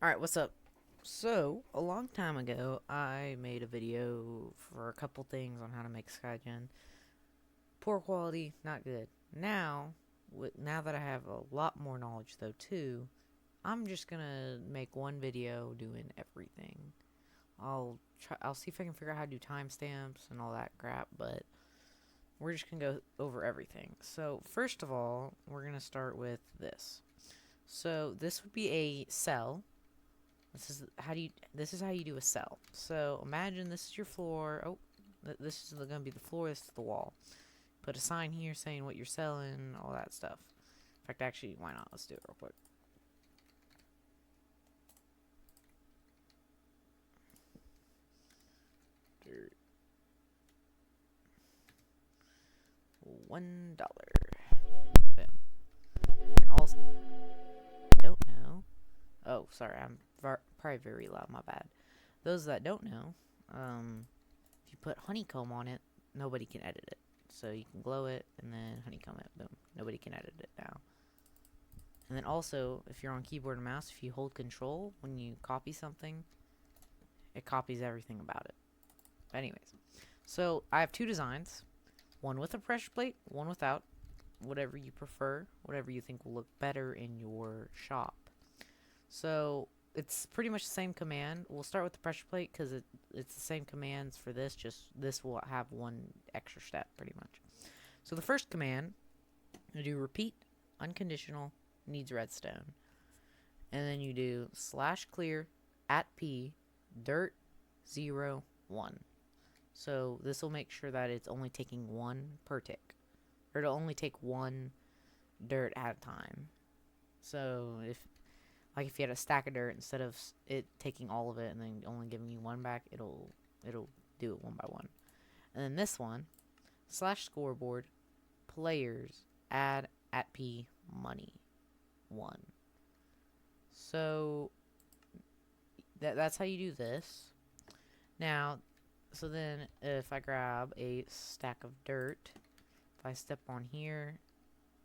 Alright, what's up? So, a long time ago, I made a video for a couple things on how to make SkyGen. Poor quality, not good. Now that I have a lot more knowledge though too, I'm just gonna make one video doing everything. I'll see if I can figure out how to do timestamps and all that crap, but we're just gonna go over everything. So, first of all, we're gonna start with this. So, this would be a cell. This is how you do a cell. So imagine this is your floor. Oh, this is gonna be the floor. This is the wall. Put a sign here saying what you're selling, all that stuff. In fact, actually, why not? Let's do it real quick. Dirt. $1. Boom. And also, don't know. Oh, sorry, I'm probably very loud. My bad. Those that don't know, if you put honeycomb on it, nobody can edit it. So you can glow it and then honeycomb it. Boom. Nobody can edit it now. And then also, if you're on keyboard and mouse, if you hold control when you copy something, it copies everything about it. Anyways, so I have two designs. One with a pressure plate, one without. Whatever you prefer, whatever you think will look better in your shop. So it's pretty much the same command. We'll start with the pressure plate because it's the same commands for this, just this will have one extra step pretty much. So the first command, you do repeat, unconditional, needs redstone. And then you do /clear @p dirt 0 1. So this will make sure that it's only taking one per tick. Or it'll only take one dirt at a time. So if you had a stack of dirt, instead of it taking all of it and then only giving you one back, it'll do it one by one. And then this one, /scoreboard players add @p money 1. So that's how you do this. Now, so then if I grab a stack of dirt, if I step on here,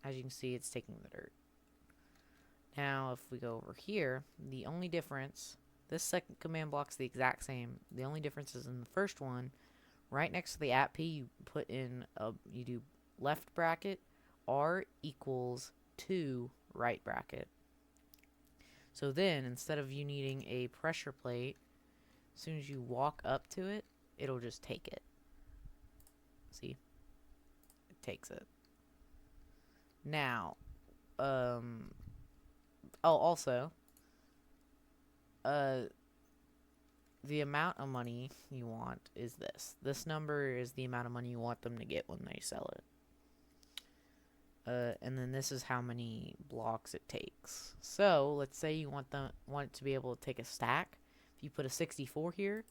as you can see, it's taking the dirt. Now, if we go over here, the only difference, this second command block's the exact same. The only difference is in the first one, right next to the @p, you put in you do left bracket, r equals 2 right bracket. So then, instead of you needing a pressure plate, as soon as you walk up to it, it'll just take it. See? It takes it. Now, also, the amount of money you want is this. This number is the amount of money you want them to get when they sell it. And then this is how many blocks it takes. So let's say you want it to be able to take a stack. If you put a 64 here,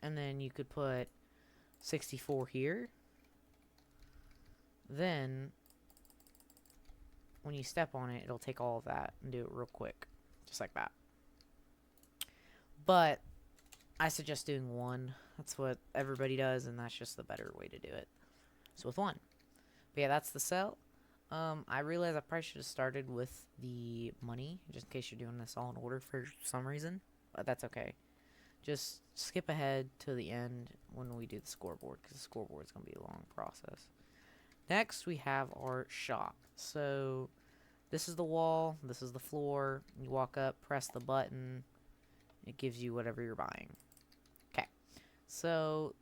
and then you could put 64 here, then when you step on it, it'll take all of that and do it real quick, just like that. But I suggest doing one. That's what everybody does, and that's just the better way to do it. So with one. But yeah, that's the cell. I realize I probably should have started with the money, just in case you're doing this all in order for some reason. But that's okay. Just skip ahead to the end when we do the scoreboard, because the scoreboard is going to be a long process. Next, we have our shop. So this is the wall, this is the floor. You walk up, press the button. It gives you whatever you're buying. Okay, so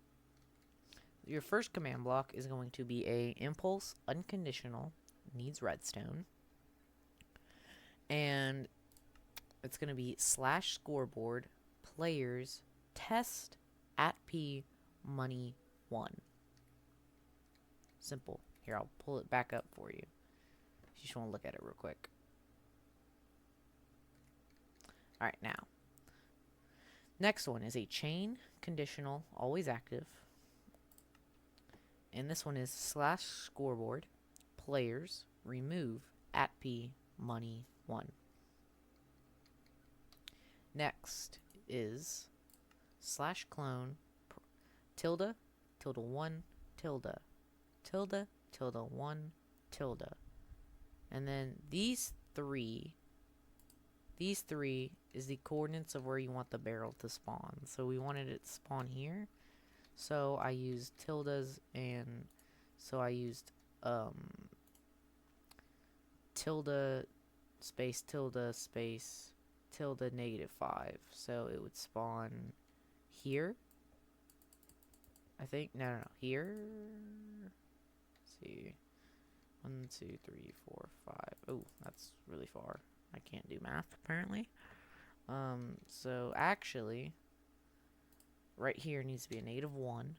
your first command block is going to be a impulse unconditional, needs redstone. And it's going to be /scoreboard players test @p money 1. Simple. Here, I'll pull it back up for you. You just want to look at it real quick. Alright, now. Next one is a chain conditional, always active. And this one is /scoreboard players remove @p money 1. Next is /clone tilde 1 tilde tilde tilde 1 tilde. And then these three these 3 is the coordinates of where you want the barrel to spawn. So we wanted it to spawn here. So I used tildes, and so I used tilde space tilde space tilde -5. So it would spawn here. I think no, here. Let's see, 1, 2, 3, 4, 5. Oh, that's really far. I can't do math apparently. So actually, right here needs to be a -1.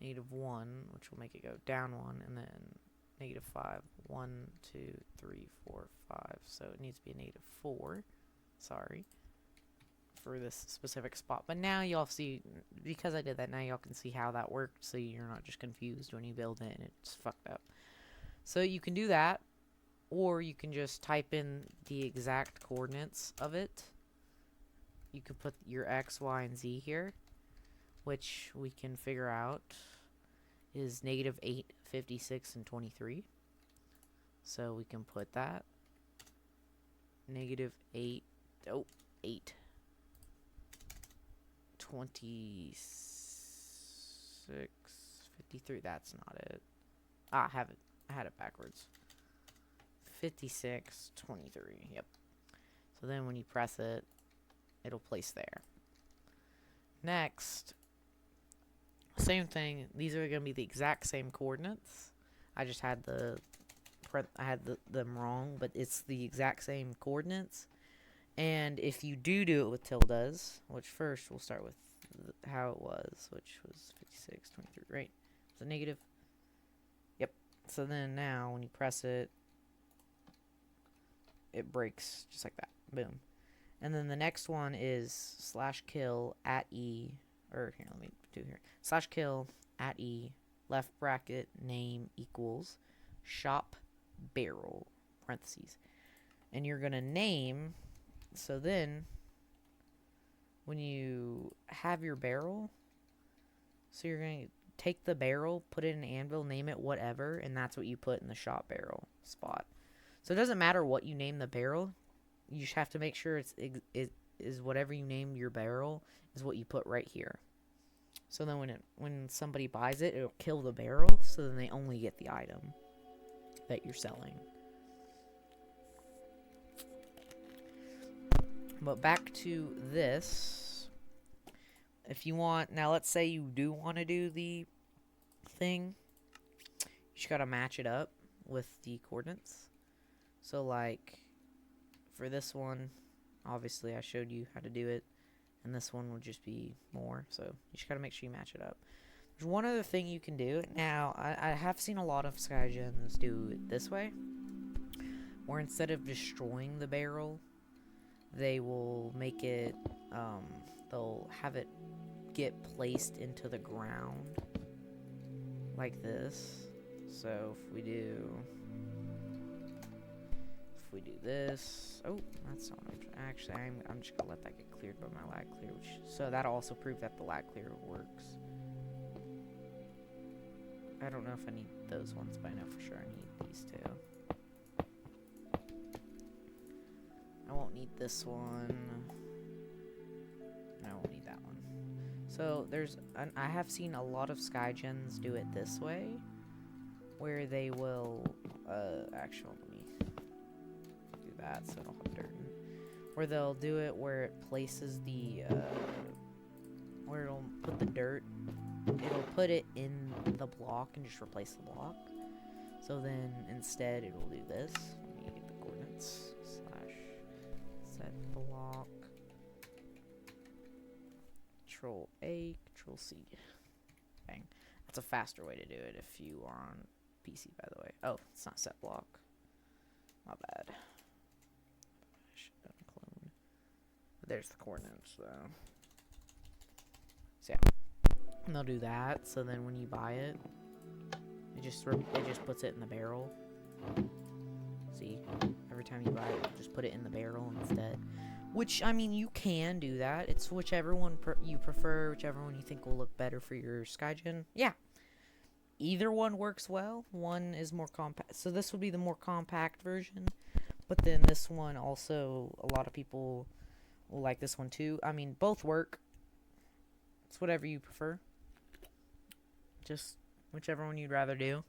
-1, which will make it go down 1, and then -5. 1, 2, 3, 4, 5. So it needs to be a -4. Sorry. For this specific spot. But now y'all see, because I did that, now y'all can see how that worked, so you're not just confused when you build it and it's fucked up. So you can do that, or you can just type in the exact coordinates of it. You can put your X, Y, and Z here, which we can figure out is -8, 56, and 23. So we can put that. -8, 8. 26, 53, that's not it. I have it. I had it backwards. 56, 23, yep. So then when you press it, it'll place there. Next, same thing. These are going to be the exact same coordinates. I just had them wrong, but it's the exact same coordinates. And if you do it with tildes, which first we'll start with how it was, which was 56, 23, right? Is it negative? Yep. So then now when you press it, it breaks just like that. Boom. And then the next one is /kill @ E, or here, let me do here. /kill @ E, left bracket, name equals shop barrel, parentheses. And you're going to name. So then, when you have your barrel, so you're going to take the barrel, put it in an anvil, name it whatever, and that's what you put in the shop barrel spot. So it doesn't matter what you name the barrel, you just have to make sure it is whatever you named your barrel is what you put right here. So then when somebody buys it, it'll kill the barrel, so then they only get the item that you're selling. But back to this. If you want, now let's say you do want to do the thing, you just gotta match it up with the coordinates. So like for this one, obviously I showed you how to do it, and this one would just be more, so you just gotta make sure you match it up. There's one other thing you can do. Now I have seen a lot of SkyGens do it this way, where instead of destroying the barrel, they will make it, they'll have it get placed into the ground like this. So if we do this, oh, that's not, actually, I'm just gonna let that get cleared by my lag clear, so that'll also prove that the lag clear works. I don't know if I need those ones, but I know for sure I need these two. I won't need this one. I won't need that one. So I have seen a lot of SkyGens do it this way, where they will, actually, let me do that so I don't have dirt in. Where they'll do it where it places the, where it'll put the dirt, it'll put it in the block and just replace the block. So then instead it will do this. Let me get the coordinates. Set block, Control A, Control C. Bang. That's a faster way to do it if you are on PC, by the way. Oh, it's not set block. My bad. I should have done clone. But there's the coordinates, though. So yeah, and they'll do that. So then when you buy it, it just puts it in the barrel. See, every time you buy it, just put it in the barrel instead. Which, I mean, you can do that. It's whichever one you prefer, whichever one you think will look better for your SkyGen. Yeah. either one works well. One is more compact. So this would be the more compact version. But then this one also, a lot of people will like this one too. I mean, both work. It's whatever you prefer. Just whichever one you'd rather do.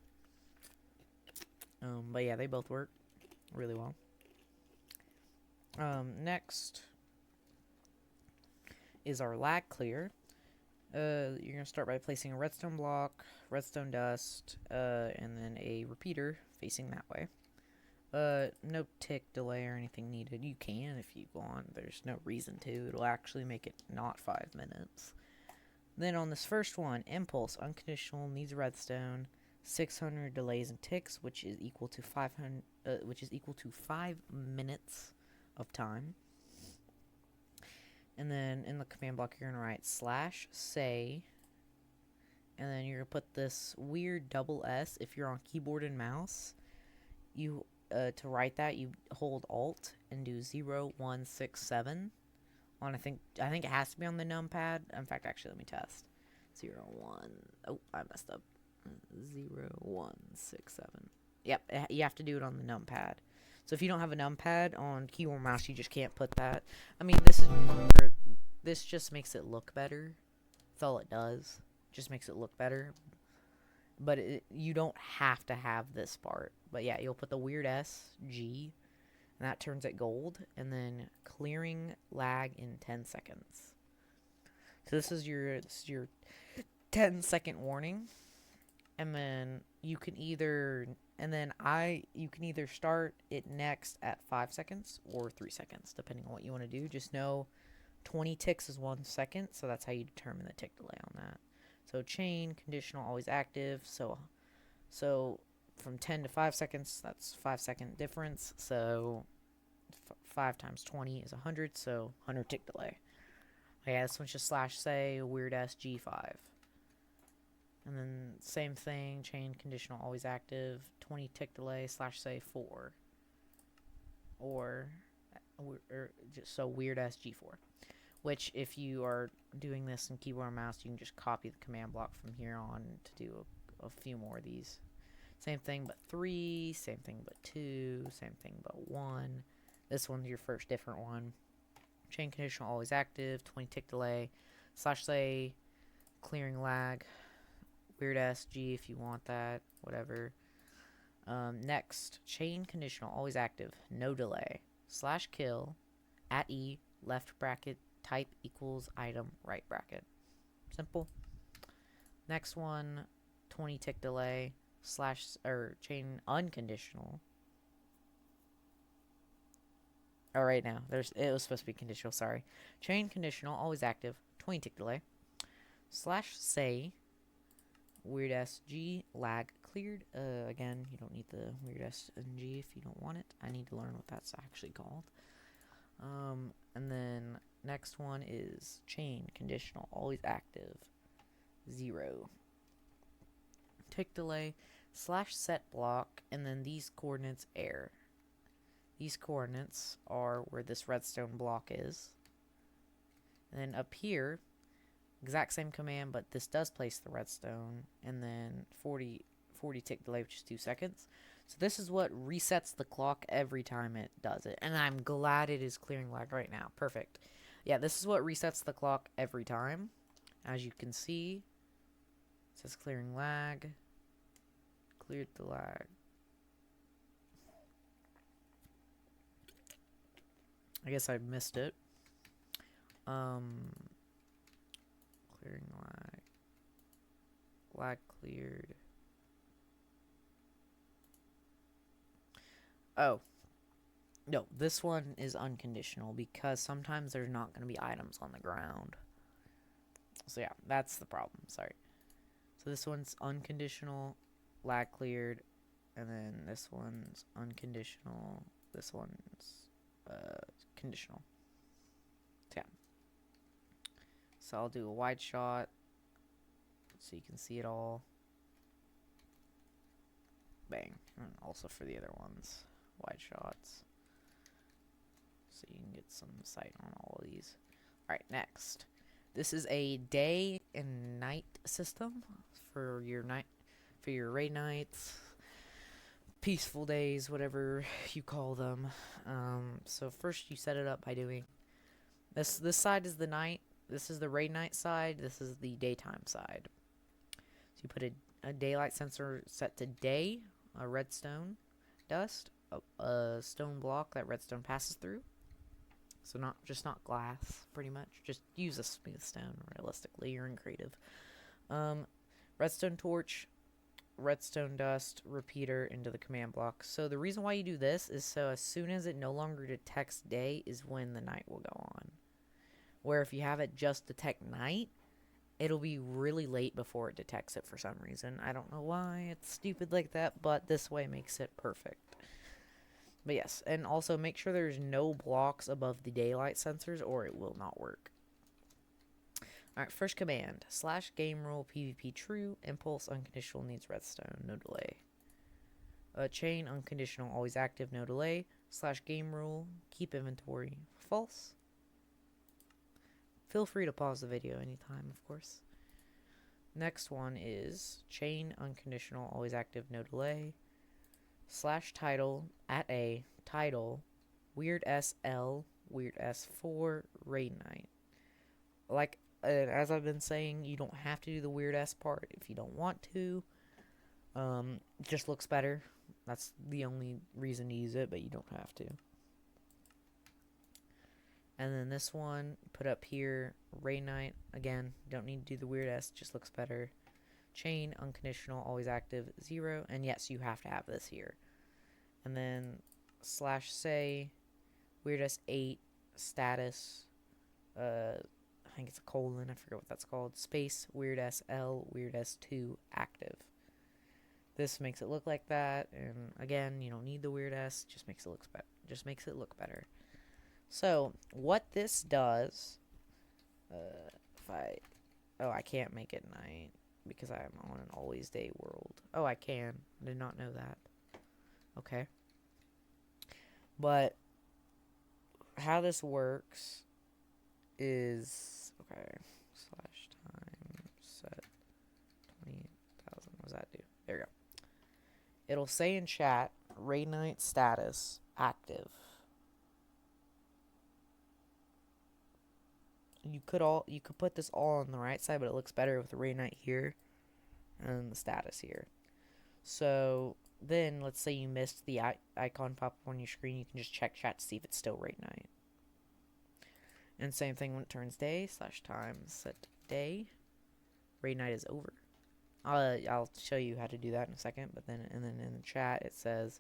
But yeah, they both work really well. Next is our lag clear. You're going to start by placing a redstone block, redstone dust, and then a repeater facing that way. No tick delay or anything needed. You can if you want. There's no reason to. It'll actually make it not 5 minutes. Then on this first one, impulse, unconditional, needs redstone, 600 delays and ticks, which is equal to 500, which is equal to 5 minutes of time. And then in the command block, you're gonna write /say, and then you're gonna put this weird double S. If you're on keyboard and mouse, you to write that, you hold Alt and do 0, 1, 6, 7. On I think it has to be on the numpad. In fact, actually, let me test. 0, 1. Oh, I messed up. 0, 1, 6, 7. Yep, you have to do it on the numpad. So if you don't have a numpad on keyboard or mouse, you just can't put that. I mean, this just makes it look better. That's all it does. Just makes it look better. But you don't have to have this part. But yeah, you'll put the weird S, G, and that turns it gold. And then clearing lag in 10 seconds. So this is your 10-second warning. And then you can either start it next at 5 seconds or 3 seconds, depending on what you want to do. Just know 20 ticks is 1 second, so that's how you determine the tick delay on that. So chain, conditional, always active. So from 10 to 5 seconds, that's 5-second difference. So 5 times 20 is 100, so 100 tick delay. Yeah, this one's just /say weird SG5. And then same thing, chain, conditional, always active, 20 tick delay /say 4. Or just so weird SG4. Which, if you are doing this in keyboard and mouse, you can just copy the command block from here on to do a few more of these. Same thing but 3, same thing but 2, same thing but 1. This one's your first different one. Chain conditional always active, 20 tick delay, /say clearing lag, weird SG if you want that, whatever. Next, chain conditional always active, no delay, /kill, @E, left bracket, type equals item, right bracket. Simple. Next one, 20 tick delay, chain unconditional. Oh, right now, it was supposed to be conditional, sorry. Chain conditional, always active, 20 tick delay, /say, weird SG, lag cleared. Again, you don't need the weird SG if you don't want it. I need to learn what that's actually called. And then next one is chain conditional, always active, 0 tick delay, /set block, and then these coordinates air. These coordinates are where this redstone block is. And then up here, exact same command, but this does place the redstone, and then 40 tick delay, which is 2 seconds. So this is what resets the clock every time it does it. And I'm glad it is clearing lag right now. Perfect. Yeah, this is what resets the clock every time. As you can see, it says clearing lag. Cleared the lag. I guess I missed it. Clearing lag. Lag cleared. Oh. No, this one is unconditional because sometimes there's not going to be items on the ground. So yeah, that's the problem. Sorry. So this one's unconditional, lag cleared, and then this one's unconditional. This one's conditional. So yeah. So I'll do a wide shot so you can see it all. Bang. And also for the other ones, wide shots. So you can get some sight on all of these. Alright, next. This is a day and night system for your for your raid nights, peaceful days, whatever you call them. So first you set it up by doing this. This side is the night. This is the raid night side. This is the daytime side. So you put a daylight sensor set to day, a redstone dust, a stone block that redstone passes through. So not glass, pretty much. Just use a smooth stone, realistically. You're in creative. Redstone torch, redstone dust, repeater into the command block. So the reason why you do this is so as soon as it no longer detects day is when the night will go on. Where if you have it just detect night, it'll be really late before it detects it for some reason. I don't know why it's stupid like that, but this way makes it perfect. But yes, and also make sure there's no blocks above the daylight sensors or it will not work. Alright, first command. / game rule PvP true. Impulse unconditional needs redstone. No delay. Chain unconditional always active. No delay. / game rule keep inventory false. Feel free to pause the video anytime, of course. Next one is chain unconditional always active. No delay. / title at a title weird SL weird S4 raid night. Like as I've been saying, you don't have to do the weird S part if you don't want to. It just looks better. That's the only reason to use it, but you don't have to. And then this one, put up here, raid night. Again, don't need to do the weird S, just looks better. Chain, unconditional, always active, 0. And yes, you have to have this here. And then / say, weird S8, status, I think it's a colon, I forget what that's called, space, weird SL, weird S2, active. This makes it look like that, and again, you don't need the weird S, just makes it look better. So, what this does, I can't make it night, because I'm on an always day world. Oh, I can. I did not know that. Okay. But, how this works is, okay, / time set 20,000, what does that do? There we go. It'll say in chat, raid night status, active. You could put this all on the right side, but it looks better with the raid night here and the status here. So then, let's say you missed the icon pop up on your screen, you can just check chat to see if it's still raid night. And same thing when it turns day / time set day. Raid night is over. I'll show you how to do that in a second, but then in the chat it says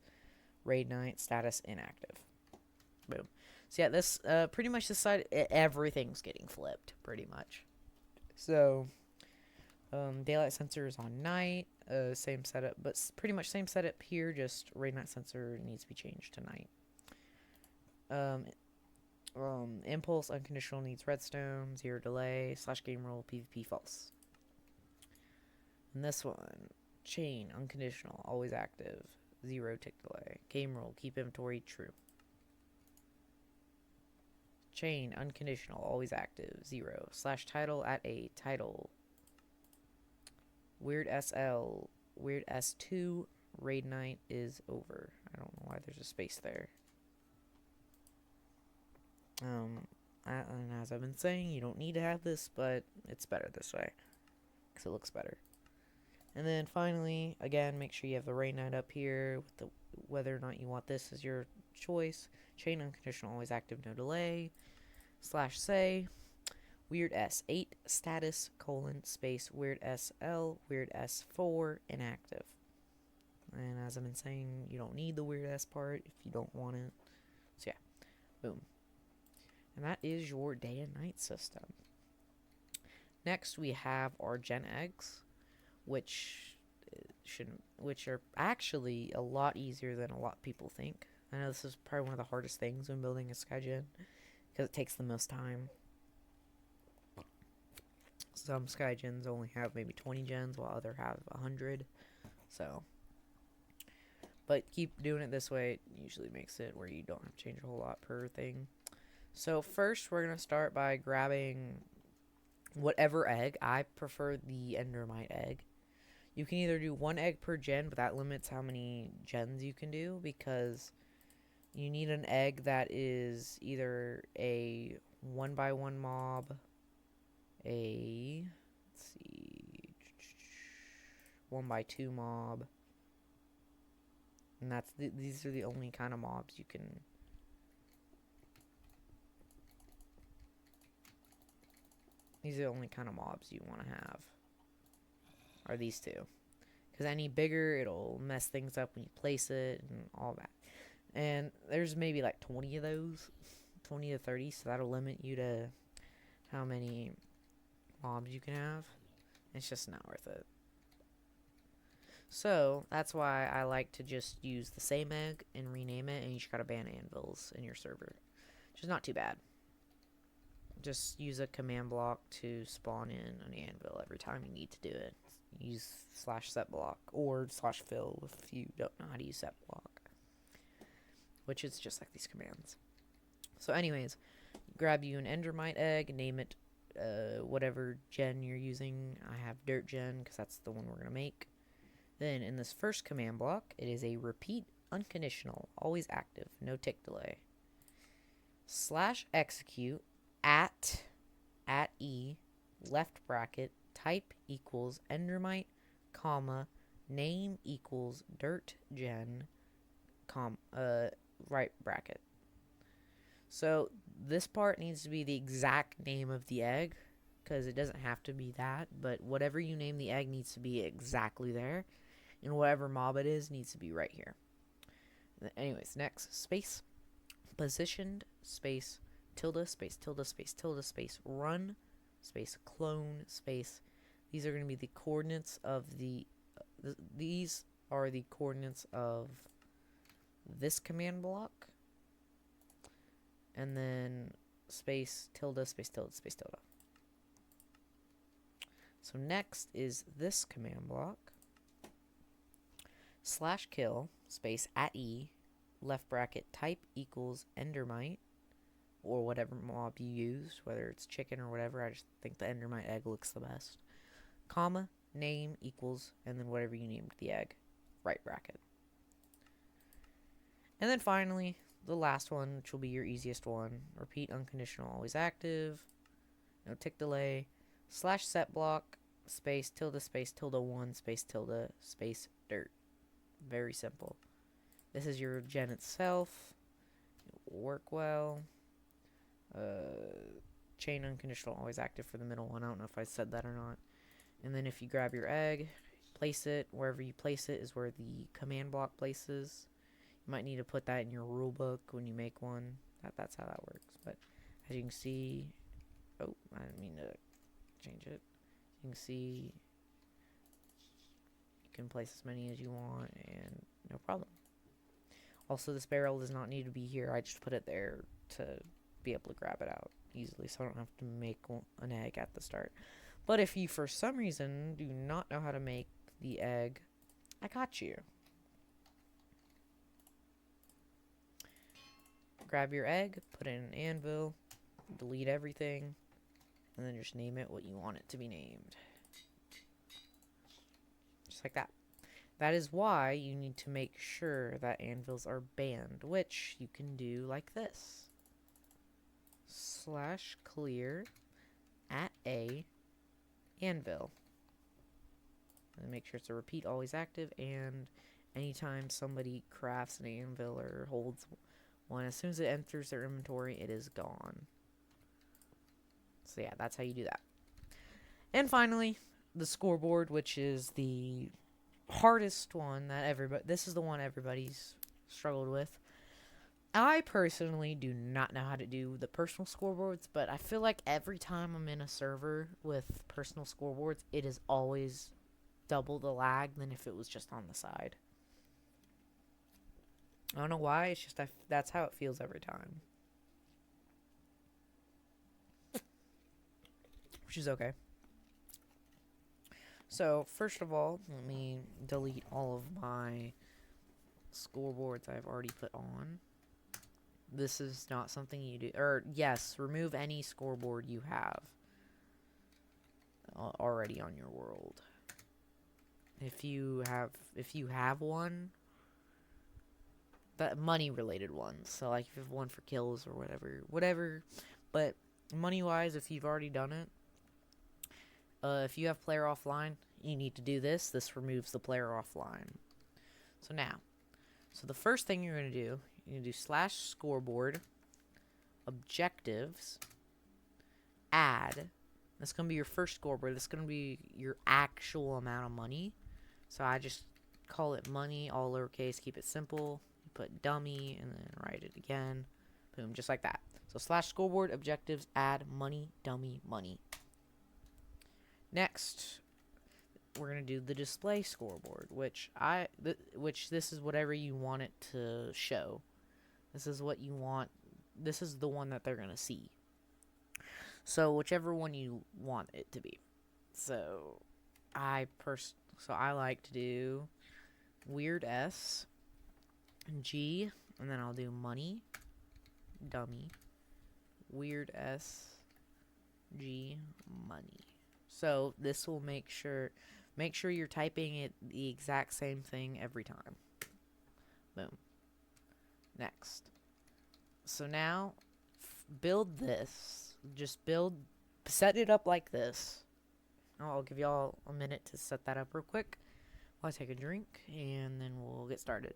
raid night status inactive. Boom. So yeah, this pretty much this side everything's getting flipped pretty much. So daylight sensor is on night, same setup, but pretty much same setup here. Just raid night sensor needs to be changed to night. Impulse unconditional needs redstone, 0 delay, / game rule PvP false. And this one, chain unconditional always active, 0 tick delay. Game rule keep inventory true. Chain unconditional always active, 0 / title at a title. Weird SL weird S2 raid night is over. I don't know why there's a space there. And as I've been saying, you don't need to have this, but it's better this way because it looks better. And then finally, again, make sure you have the raid night up here with the whether or not you want this as your choice. Chain unconditional always active, no delay. / say weird S8 status space weird SL weird S4 inactive. And as I've been saying, you don't need the weird S part if you don't want it. So yeah, boom. And that is your day and night system. Next, we have our gen eggs, which are actually a lot easier than a lot of people think. I know this is probably one of the hardest things when building a SkyGen because it takes the most time. Some SkyGens only have maybe 20 gens, while others have 100. So, but keep doing it this way. It usually makes it where you don't have to change a whole lot per thing. So first, we're gonna start by grabbing whatever egg. I prefer the Endermite egg. You can either do 1 egg per gen, but that limits how many gens you can do, because you need an egg that is either a 1x1 mob, a, let's see, 1x2 mob, and these are the only kind of mobs you can. These are the only kind of mobs you want to have, are these two. Because any bigger, it'll mess things up when you place it and all that. And there's maybe like 20 of those, 20 to 30, so that'll limit you to how many mobs you can have. It's just not worth it. So that's why I like to just use the same egg and rename it, and you just gotta ban anvils in your server, which is not too bad. Just use a command block to spawn in an anvil every time you need to do it. Use /set block or /fill if you don't know how to use set block, which is just like these commands. So anyways, grab you an endermite egg, name it whatever gen you're using. I have dirt gen because that's the one we're going to make. Then in this first command block, it is a repeat unconditional, always active, no tick delay. /execute at e left bracket type equals endermite, comma, name equals dirt gen, right bracket. So this part needs to be the exact name of the egg, because it doesn't have to be that, but whatever you name the egg needs to be exactly there, and whatever mob it is needs to be right here. Anyways, next, space, positioned, space, tilde, space, tilde, space, tilde, space, run, space, clone, space. These are going to be the coordinates of these are the coordinates of this command block. And then space, tilde, space, tilde, space, tilde. So next is this command block. /kill, space, at e, left bracket, type equals endermite, or whatever mob you use, whether it's chicken or whatever. I just think the endermite egg looks the best. Comma, name equals, and then whatever you named the egg, right bracket. And then finally, the last one, which will be your easiest one, repeat unconditional, always active, no tick delay, /set block, space, tilde, space, tilde 1, space, tilde, space, dirt. Very simple. This is your gen itself. It will work well. Chain unconditional, always active for the middle one. I don't know if I said that or not. And then if you grab your egg, place it, wherever you place it is where the command block places. You might need to put that in your rule book when you make one. That's how that works. But as you can see, oh, I didn't mean to change it. You can see you can place as many as you want, and no problem. Also, this barrel does not need to be here. I just put it there to be able to grab it out easily, so I don't have to make an egg at the start. But if you, for some reason, do not know how to make the egg, I got you. Grab your egg, put it in an anvil, delete everything, and then just name it what you want it to be named. Just like that. That is why you need to make sure that anvils are banned, which you can do like this. /clear at a anvil. And make sure it's a repeat, always active, and anytime somebody crafts an anvil or holds one, as soon as it enters their inventory, it is gone. So yeah, that's how you do that. And finally, the scoreboard, which is the hardest one that this is the one everybody's struggled with. I personally do not know how to do the personal scoreboards, but I feel like every time I'm in a server with personal scoreboards, it is always double the lag than if it was just on the side. I don't know why, it's just that's how it feels every time. Which is okay. So, first of all, let me delete all of my scoreboards I've already put on. This is not something you do. Or, yes, remove any scoreboard you have already on your world. if you have one, that money related ones. So like if you have one for kills or whatever. But money wise, if you've already done it, if you have player offline, you need to do this. This removes the player offline. So the first thing you're gonna do, /scoreboard objectives add. That's gonna be your first scoreboard. That's gonna be your actual amount of money. So I just call it money, all lowercase, keep it simple. You put dummy and then write it again. Boom, just like that. So /scoreboard objectives add money, dummy, money. Next, we're gonna do the display scoreboard, which this is whatever you want it to show. This is what you want. This is the one that they're gonna see. So whichever one you want it to be. So I like to do weird S G, and then I'll do money, dummy, weird S G, money. So this will make sure you're typing it the exact same thing every time. Boom. Next. So now build this. Just set it up like this. I'll give y'all a minute to set that up real quick while I take a drink, and then we'll get started.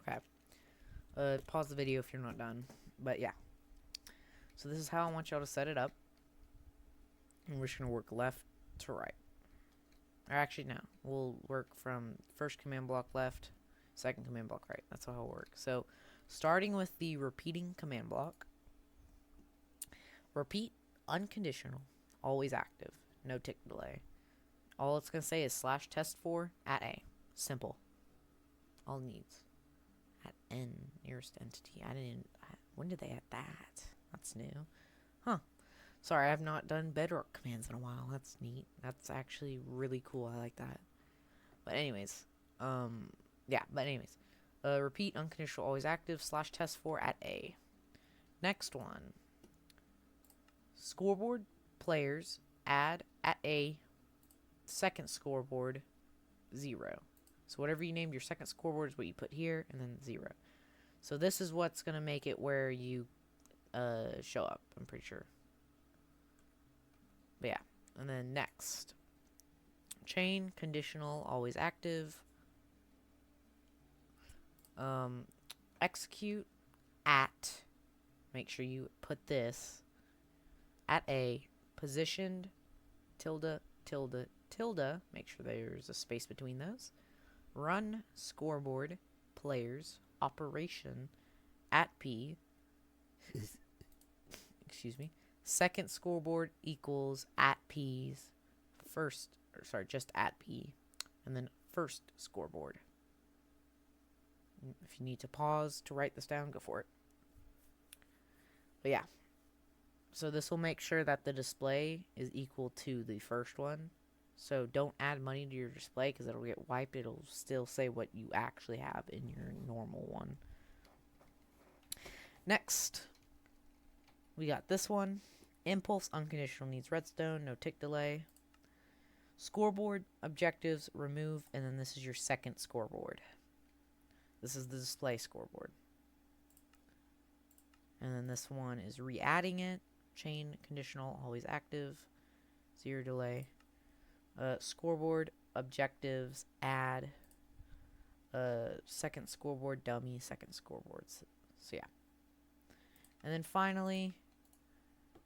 Okay. Pause the video if you're not done. But yeah. So this is how I want y'all to set it up. And we're just going to work left to right. Or actually, no. We'll work from first command block left, second command block right. That's how it'll work. So starting with the repeating command block. Repeat, unconditional, always active, no tick delay. All it's going to say is /test4 at A. Simple. All it needs. At N, nearest entity. When did they add that? That's new. Huh. Sorry, I have not done Bedrock commands in a while. That's neat. That's actually really cool. I like that. But anyways, repeat, unconditional, always active, /test4 at A. Next one. Scoreboard, players, add at A, second scoreboard, 0. So whatever you named your second scoreboard is what you put here, and then 0. So this is what's going to make it where you show up, I'm pretty sure. But yeah. And then next. Chain, conditional, always active. Execute at. Make sure you put this at A, positioned, tilde, tilde, tilde. Make sure there's a space between those. Run, scoreboard, players, operation, at P. Excuse me. Second scoreboard equals at P's just at P, and then first scoreboard. If you need to pause to write this down, go for it. But yeah. So this will make sure that the display is equal to the first one. So don't add money to your display because it'll get wiped. It'll still say what you actually have in your normal one. Next, we got this one. Impulse, unconditional, needs redstone, no tick delay. Scoreboard, objectives, remove, and then this is your second scoreboard. This is the display scoreboard. And then this one is re-adding it. Chain, conditional, always active, 0 delay. Scoreboard, objectives, add. Second scoreboard, dummy, second scoreboard. So yeah. And then finally,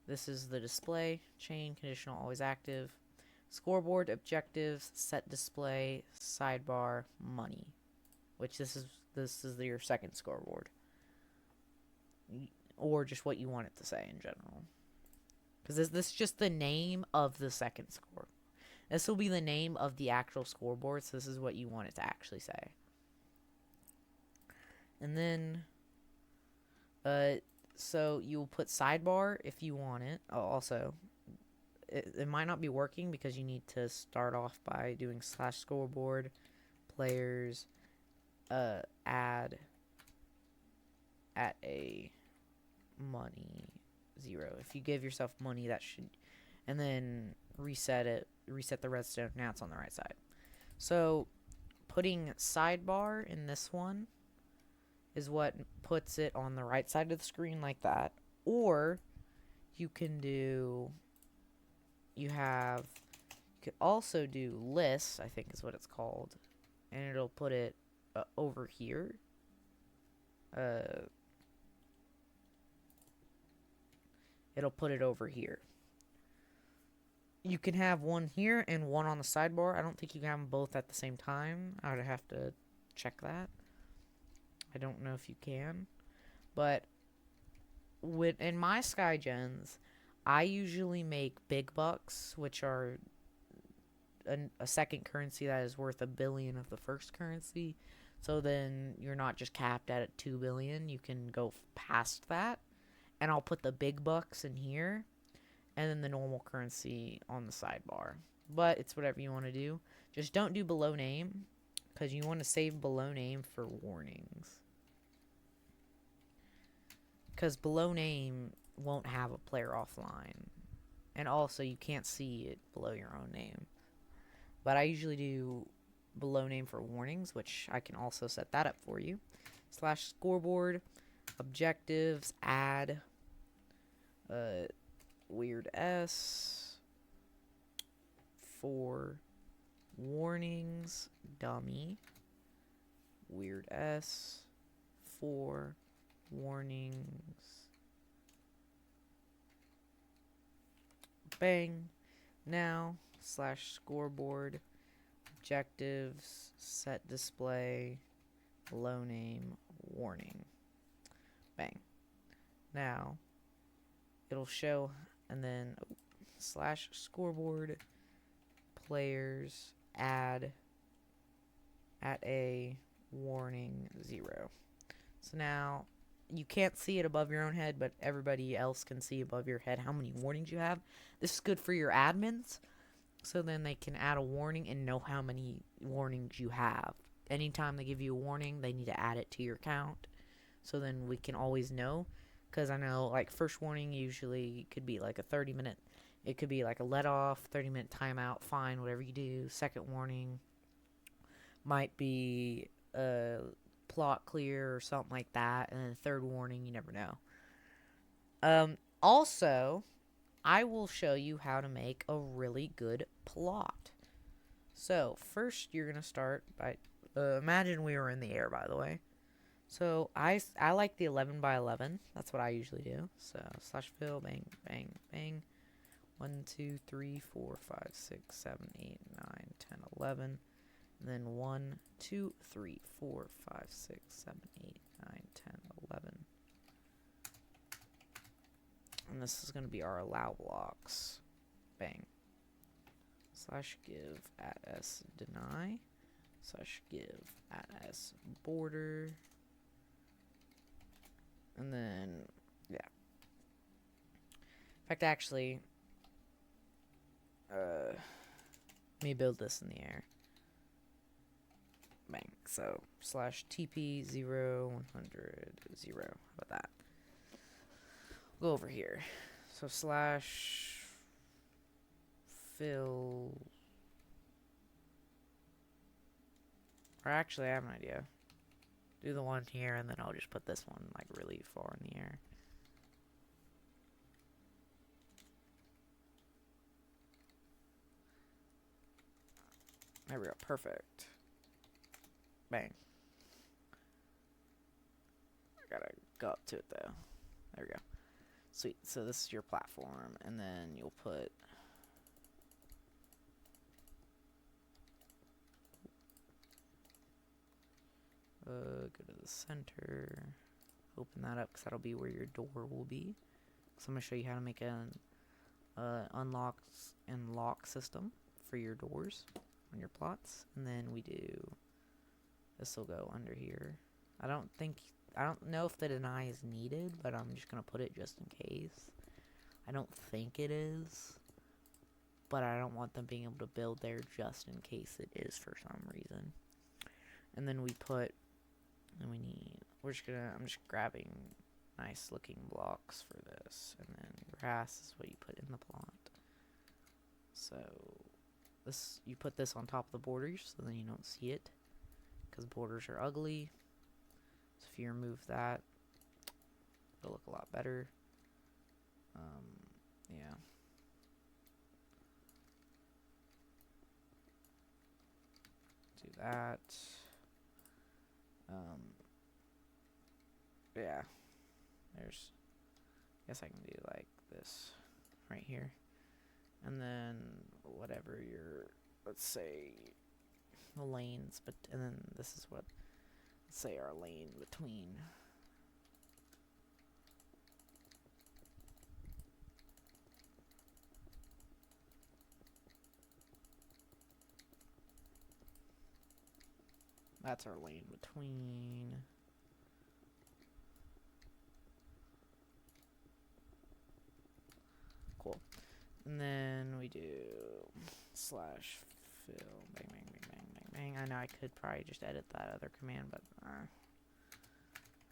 this is the display. Chain, conditional, always active. Scoreboard, objectives, set display, sidebar, money. Which this is your second scoreboard. Or just what you want it to say in general. Because this is just the name of the second score. This will be the name of the actual scoreboard, so this is what you want it to actually say. And then, so you'll put sidebar if you want it. Oh, also, it might not be working because you need to start off by doing /scoreboard, players, add at A, money, 0. If you give yourself money, that should, and then reset the redstone. Now it's on the right side. So putting sidebar in this one is what puts it on the right side of the screen like that. Or you can do, you could also do lists, I think is what it's called, and it'll put it over here. It'll put it over here. You can have one here and one on the sidebar. I don't think you can have them both at the same time. I would have to check that. I don't know if you can. But in my SkyGens, I usually make big bucks, which are a second currency that is worth 1 billion of the first currency. So then you're not just capped at 2 billion. You can go past that. And I'll put the big bucks in here. And then the normal currency on the sidebar. But it's whatever you want to do. Just don't do below name, because you want to save below name for warnings. Because below name won't have a player offline. And also, you can't see it below your own name. But I usually do below name for warnings, which I can also set that up for you. /scoreboard, objectives, add, weird S, for warnings, dummy, weird S, for warnings, bang. Now /scoreboard, objectives, set display, below name, warning, bang. Now it'll show, and then /scoreboard, players, add, at a warning 0. So now you can't see it above your own head, but everybody else can see above your head how many warnings you have. This is good for your admins, so then they can add a warning and know how many warnings you have. Anytime they give you a warning, they need to add it to your count, so then we can always know. Because I know, like, first warning usually could be like a 30-minute, it could be like a let off, 30-minute timeout, fine, whatever you do. Second warning might be plot clear or something like that. And then third warning, you never know. Also, I will show you how to make a really good plot. So, first you're going to start by, imagine we were in the air, by the way. So, I like the 11 by 11. That's what I usually do. So, /fill, bang, bang, bang. 1, 2, 3, 4, 5, 6, 7, 8, 9, 10, 11. And then 1, 2, 3, 4, 5, 6, 7, 8, 9, 10, 11. And this is going to be our allow blocks. Bang. /give at s deny. /give at s border. And then, yeah. In fact, actually, let me build this in the air. Bang. So, /tp 0, 100, 0. How about that? We'll go over here. So, /fill. Or actually, I have an idea. Do the one here, and then I'll just put this one, like, really far in the air. There we go. Perfect. Bang. I gotta go up to it, though. There we go. Sweet. So this is your platform, and then you'll put... go to the center, open that up, because that'll be where your door will be. So I'm going to show you how to make an unlock and lock system for your doors on your plots. And then we do, this will go under here. I don't know if the deny is needed, but I'm just going to put it just in case. I don't think it is, but I don't want them being able to build there just in case it is for some reason. And then we put, and I'm just grabbing nice looking blocks for this, and then grass is what you put in the plot. So this, you put this on top of the borders so then you don't see it, because borders are ugly. So if you remove that, it'll look a lot better. Yeah. Do that. Yeah. There's, I guess I can do like this right here. And then whatever your, let's say, the lanes, but, and then this is what, let's say our lane between. That's our lane between. Cool. And then we do slash fill, bang, bang, bang, bang, bang, bang. I know I could probably just edit that other command, but I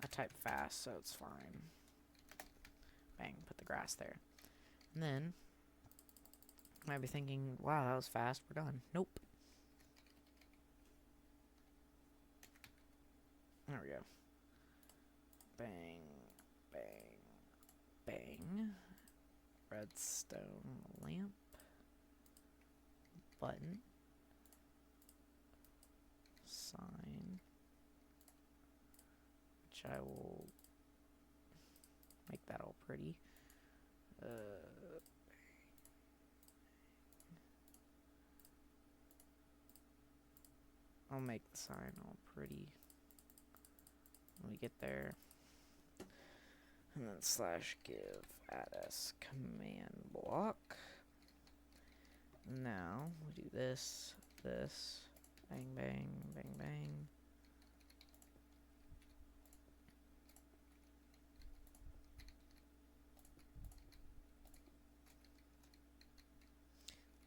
type fast, so it's fine. Bang, put the grass there. And then, you might be thinking, wow, that was fast, we're done. Nope. There we go. Bang, bang, bang. Redstone lamp. Button. Sign. Which I will make that all pretty. I'll make the sign all pretty when we get there. And then slash give add s command block. Now we do this, this, bang, bang, bang, bang.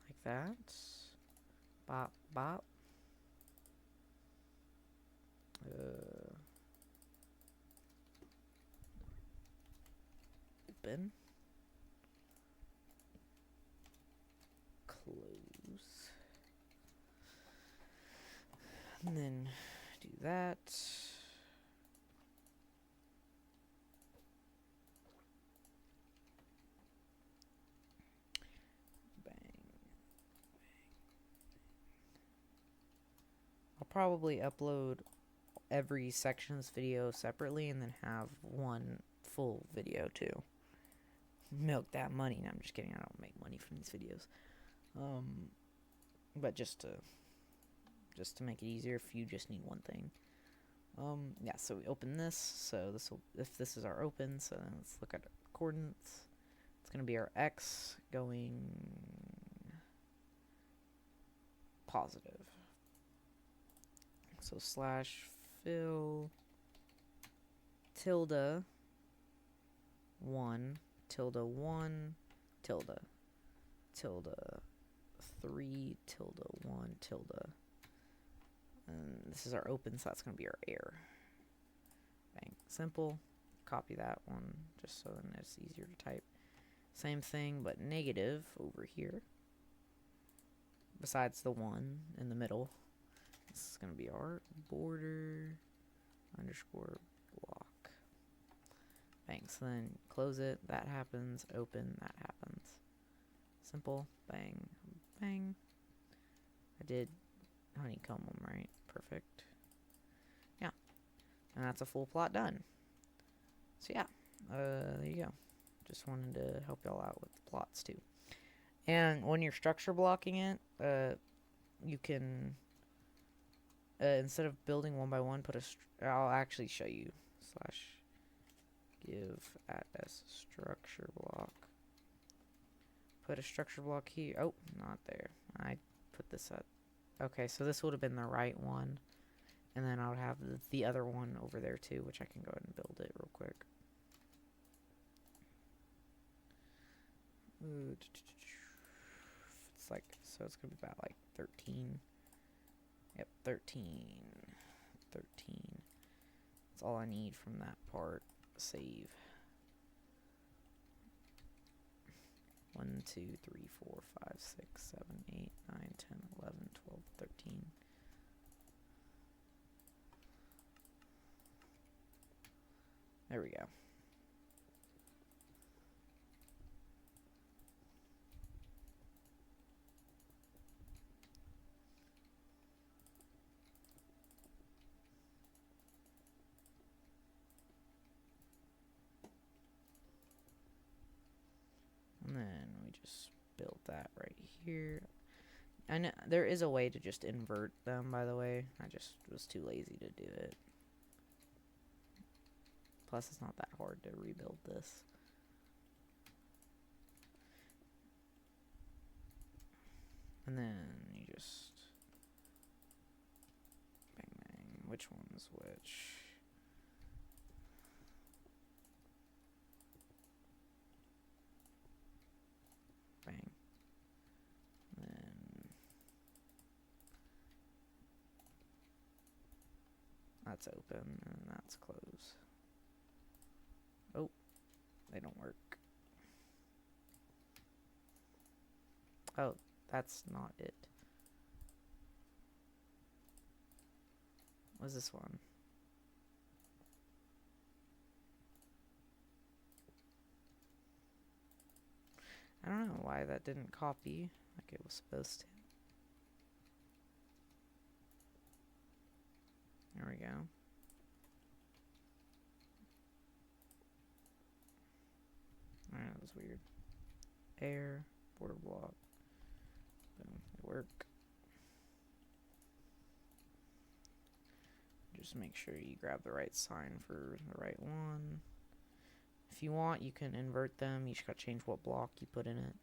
Like that. Bop, bop. Open. Close. And then do that. Bang. I'll probably upload every section's video separately and then have one full video too. Milk that money. No, I'm just kidding. I don't make money from these videos. But just to make it easier if you just need one thing. Yeah, so we open this. So this will, if this is our open, so then let's look at coordinates. It's going to be our x going positive. So slash fill tilde 1 tilde 1 tilde tilde 3 tilde 1 tilde. And this is our open, so that's going to be our air. Bang. Simple. Copy that one just so then it's easier to type. Same thing, but negative over here. Besides the 1 in the middle. This is going to be our border underscore block. Bang. So then close it. That happens. Open. That happens. Simple. Bang. Bang. I did honeycomb them, right? Perfect. Yeah. And that's a full plot done. So yeah. There you go. Just wanted to help y'all out with the plots too. And when you're structure blocking it, you can, instead of building one by one, put a, I'll actually show you. Slash give at s structure block. Put a structure block here. Oh, not there. I put this at, okay, so this would have been the right one. And then I would have the other one over there too, which I can go ahead and build it real quick. It's like, so it's going to be about like 13. Yep, 13. 13. That's all I need from that part. Save. 1, 2, 3, 4, 5, 6, 7, 8, 9, 10, 11, 12, 13. There we go. And then we just build that right here. I know there is a way to just invert them, by the way. I just was too lazy to do it. Plus, it's not that hard to rebuild this. And then you just bang bang. Which one's which? Bang. Then that's open and that's closed. Oh, they don't work. Oh, that's not it. What's this one? I don't know why that didn't copy like it was supposed to. There we go. Alright, that was weird. Air, border block. Boom, they work. Just make sure you grab the right sign for the right one. If you want, you can invert them. You just gotta change what block you put in it.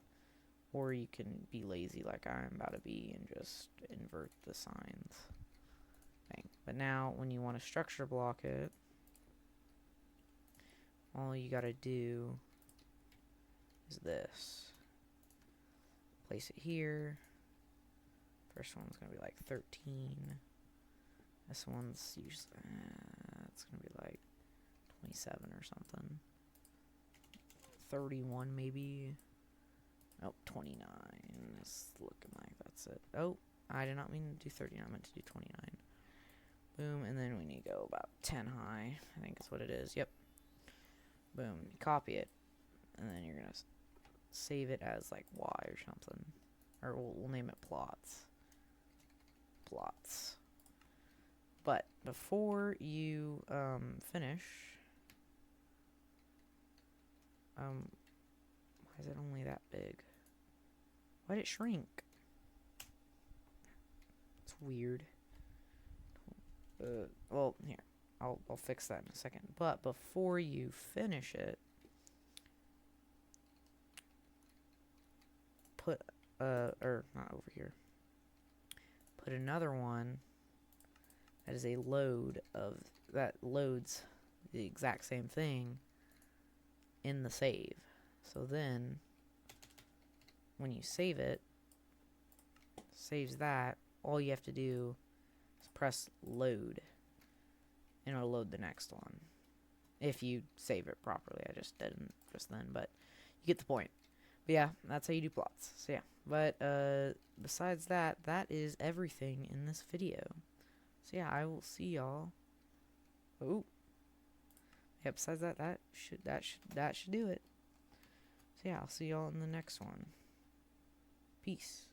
Or you can be lazy like I'm about to be and just invert the signs. Bang. But now, when you want to structure block it, all you gotta do is this. Place it here. First one's gonna be like 13. This one's usually, it's gonna be like 27 or something. 31 maybe. Oh, 29. It's looking like that's it. Oh, I did not mean to do 39. I meant to do 29. Boom, and then we need to go about 10 high. I think is what it is. Yep. Boom. Copy it, and then you're gonna save it as like Y or something, or we'll name it plots. Plots. But before you finish, why is it only that big? Why did it shrink? It's weird. Well, here, I'll fix that in a second. But before you finish it, put or not over here. Put another one that is a load of that loads the exact same thing in the save. So then when you save it, saves that, all you have to do is press load and it'll load the next one. If you save it properly. I just didn't just then, but you get the point. But yeah, that's how you do plots. So yeah, but besides that, that is everything in this video. So yeah, I will see y'all. Oh, yeah. Besides that, that should do it. So yeah, I'll see y'all in the next one. Peace.